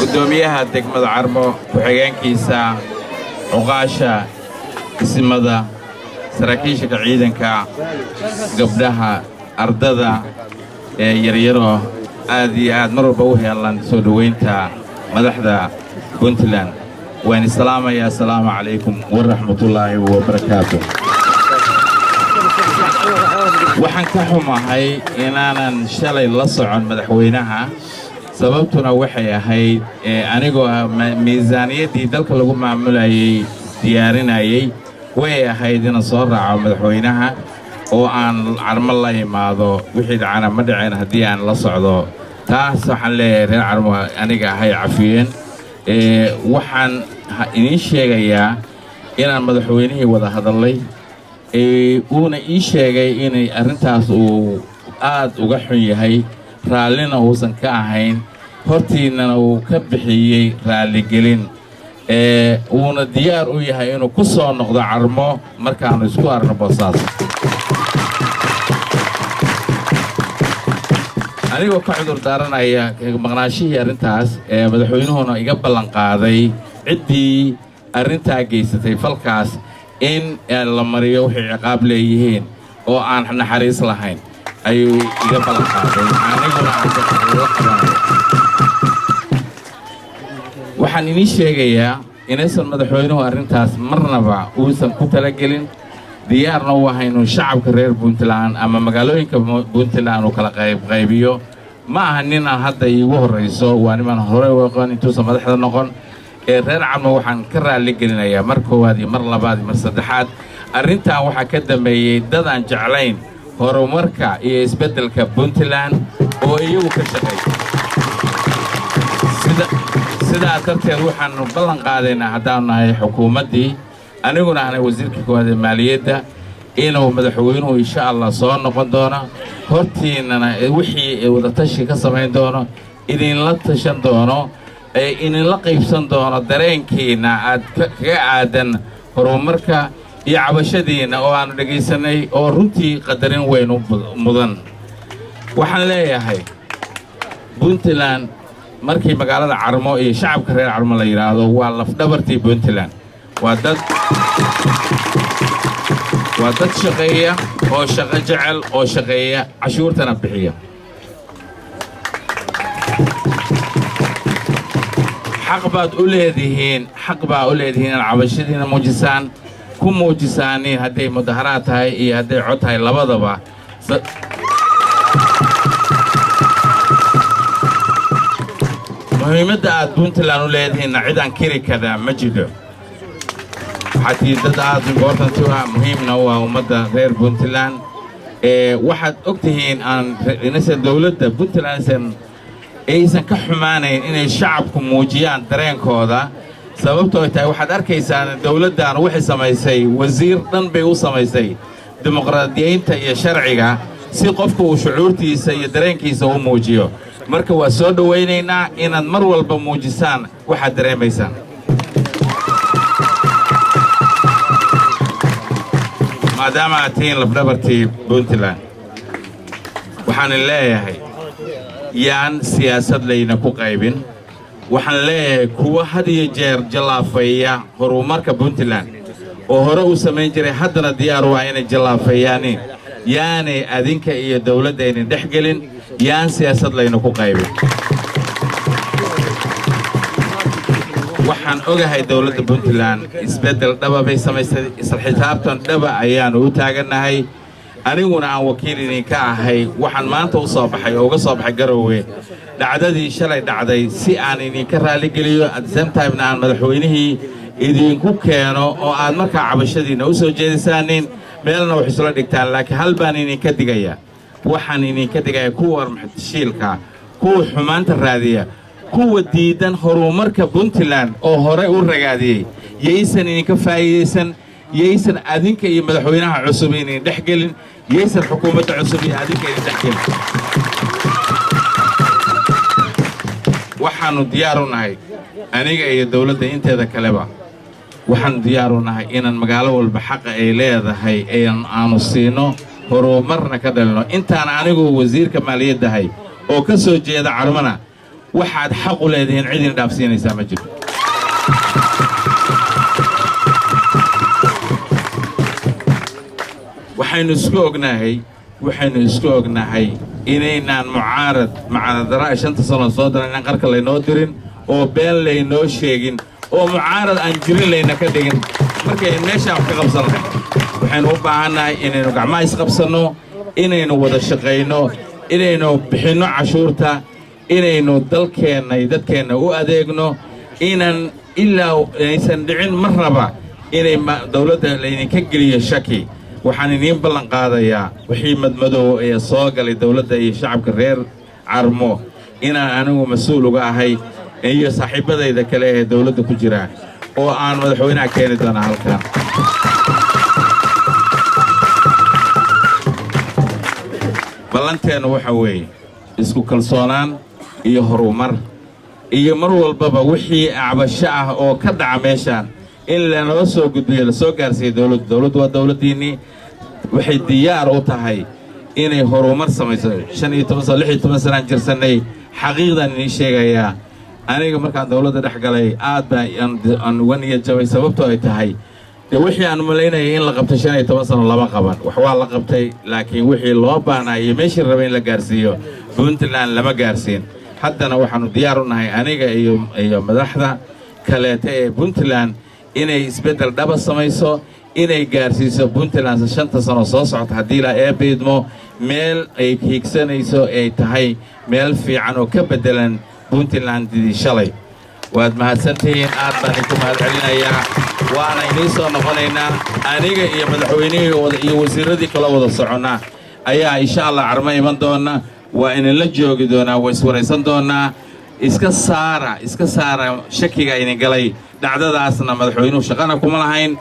gudoomiyaha degmada Carmo ku-xigeenkiisa cuqaasha ismada saraakiisha ciidanka gabdhaha ardada yaryaro aad iyo aad mar walba u heelan soo dhaweynta madaxda Puntland waan salaamaya assalaamu calaykum wa rahmatullaahi wa barakaatuh waxaan ka xumahay inaanan shalay la socon madaxweynaha sababtuna waxay ahayd anigoo miisaaniyadii dalka lagu maamulayay diyaarinayay way ahayd in soo raaco madaxweynaha oo aan Carmo la imaado wixii dhacana ma dhicin haddii aan la socdo taas waxaan leeyahay reer Carmo aniga ahay cafiyeen waxaan idin sheegayaa inaan madaxweynihii wada hadalay uuna ii sheegay inay arrintaas uu aad uga xun yahay raallina uusan ka ahayn hortiinana uu ka bixiyey raalligelin uuna diyaar u yahay inuu ku soo noqdo Carmo markaanu isku arno Boosaaso anigoo ka cudur daaranaya maqnaashihii arrintaas madaxweynuhuna iga ballan qaaday ciddii arrintaa geysatay falkaas in la mariyo wixii ciqaab leeyihiin oo aan naxariis lahayn ayuu iga ballan qaaday aniguna aan ka qabanay waxaan idin sheegayaa inaysan madaxweynuhu arrintaas marnaba uusan ku talagelin diyaarna u ahaynu shacabka reer Puntland ama magaalooyinka Puntland uu kala qaybiyo ma aha nin aan hadda iigu horeyso waa niman hore u aqoon intuusan madaxda noqon reer Carmo waxaan ka raali gelinayaa mar koowaad iyo mar labaad iyo mar saddexaad arrintan waxaa ka dambeeyay dad aan jeclayn horumarka iyo isbeddelka Puntland oo iyagu ka shaqeeya sidaa darteed waxaanu ballan qaadaynaa haddaan nahay xukuumaddii aniguna ahay wasiirka koowaad ee maaliyadda inuu madaxweynuhu insha Allah soo noqon doono hortiinana wixii wada tashi ka samayn doono idinla tashan doono idinla qaybsan doono dareenkiina aad kaga aadan horumarka iyo cabashadiina oo aanu dhagaysanay oo runtii qadarin weyn u mudan waxaan leeyahay Puntland markii magaalada Carmo iyo shacabka reer Carmo la yiraahdo waa lafdhabartii Puntland waa dad shaqeeya oo shaqo jecel oo shaqeeya cashuurtana bixiya حق بعد أولادهن العبشرين موجسان كم موجسانين هذه مظاهرات هاي هذه عط هاي لبضبة مهمة Puntland أولادهن عدان كيري كذا مجده حتى داد important توا مهم نوع ومدة غير Puntland واحد أكتهين عن ناس الدولة Puntland aysan ka xumaanayn inay shacabku muujiyaan dareenkooda sababtoo ay tahay waxaad arkaysaan dawladdan waxay samaysay wasiir dhan bay u samaysay dimuqraadiyeynta iyo sharciga si qofku uu shucuurtiisa iyo dareenkiisa u muujiyo marka waa soo dhawaynaynaa inaad mar walba muujisaan waxaad dareemaysaan maadaama aad tihiin lafdhabartii Puntland waxaan leeyahay yaan siyaasad layna ku qaybin waxaan leeyahay kuwa had iyo jeer jalaafaya horumarka Puntland oo hore u sameyn jiray haddana diyaar waa inay jalaafayaan yaanay adinka iyo dawladdeena dhexgelin yaan siyaasad layna ku qaybin waxaan ogahay dawladda Puntland isbeddel dhaba bay samaysay isla xisaabtan dhaba ayaan u taaganahay aniguna aan wakiil idinka ahay waxaan maanta u soo baxay oo uga soo baxay Garowe dhacdadii shalay dhacday si aan idinka raali geliyo at the same time aan madaxweynihii idinku keeno oo aad markaa cabashadiina u soo jeedisaanin meelna wax isla dhigtaan laakiin hal baan idinka digaya waxaan idinka digaya kuwa shiilka kuwa xumaanta raadiya kuwa diidan horumarka Puntland oo hore u ragaadiyay yeysan idinka faa'iideysan yeysan adinka iyo madaxweynaha cusub inay dhexgelin yeysan xukuumadda cusub iyo adinka inay dhexgelin waxaanu diyaar u nahay aniga iyo dawladda inteeda kaleba waxaan diyaar u nahay inaan magaalo walba xaq ay leedahay aanu siino horumarna ka dhalino intaan anigu wasiirka maaliyadda oo ka soo jeeda Carmona waxaad xaq u leedihiin cidina dhaafsiinaysaa ma jiro waxaynu isku ognahay inaynaan mucaarad shanta sano soo daran qarka laynoo dirin oo been laynoo sheegin oo mucaarad aan jirin layna ka dhigin markay meeshaan wax ka qabsan lahayn waxaynu u baahannahay inaynu gacmaha isqabsanno inaynu wada shaqayno inaynu bixinno cashuurta inaynu dalkeenna iyo dadkeenna u adeegno inaan ilaa aysan dhicin marnaba inay dawladda laydinka geliyo shaki waxaan idiin ballan qaadayaa wixii madmadow ee soo galay dawladda iyo shacabka reer Carmo inaan anigu mas'uul uga ahay iyo saaxiibadayda kale ee dawladda ku jira oo aan madaxweynaha keeni doona halkan ballanteenu waxa weeye isku kalsoonaan iyo horumar iyo mar walbaba wixii cabasho ah oo ka dhaca meeshaan in la soo gudbiyo la soo gaarsiiyo dawladdu waa dawladdiinii waxay diyaar u tahay inay horumar samayso 16 sano jirsanay xaqiiqdan inii sheegayaa aniga markaan dawladda dhex galay aad baan uga niyad jabay sababtoo ay tahay wixii aan malaynayay in la qabtay 15 sano lama qaban wax waa la qabtay laakiin wixii loo baahnaa meeshii rabay in la gaarsiiyo Puntland lama gaarsiin haddana waxaanu diyaar u nahay aniga iyo madaxda kaleeta ee Puntland inay isbedel dhaba samayso inay gaarsiiso Puntland 5 sano soo socota haddii la eebeedmo meel ay hiigsanayso ay tahay meel fiican oo ka bedelan Puntland dii shalay waad mahadsantihiin aad baan idinku mahadcelinayaa waana inii soo noqonaynaa aniga iyo madaxweynihii iyo wasiiradii kala wada soconnaa ayaa insha Allah Carmo iman doona waa in la joogi doonaa way iswaraysan doonaa iska saara shakiga idin galay dhacdadaasna madaxweynuhu shaqana kuma lahayn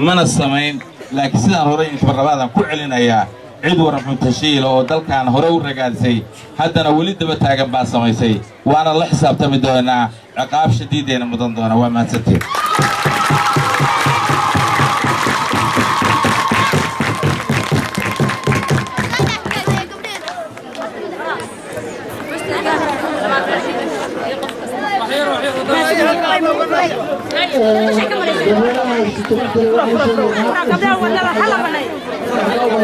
mana samayn laakiin sidaan hore inta rabaadan ku celinayaa cid warxun tashiil oo dalkan hore u ragaadsay haddana wali daba taagan baa samaysay waana la xisaabtami doonaa ciqaab shadiideena mudan doona waa mahadsantiin Gracias.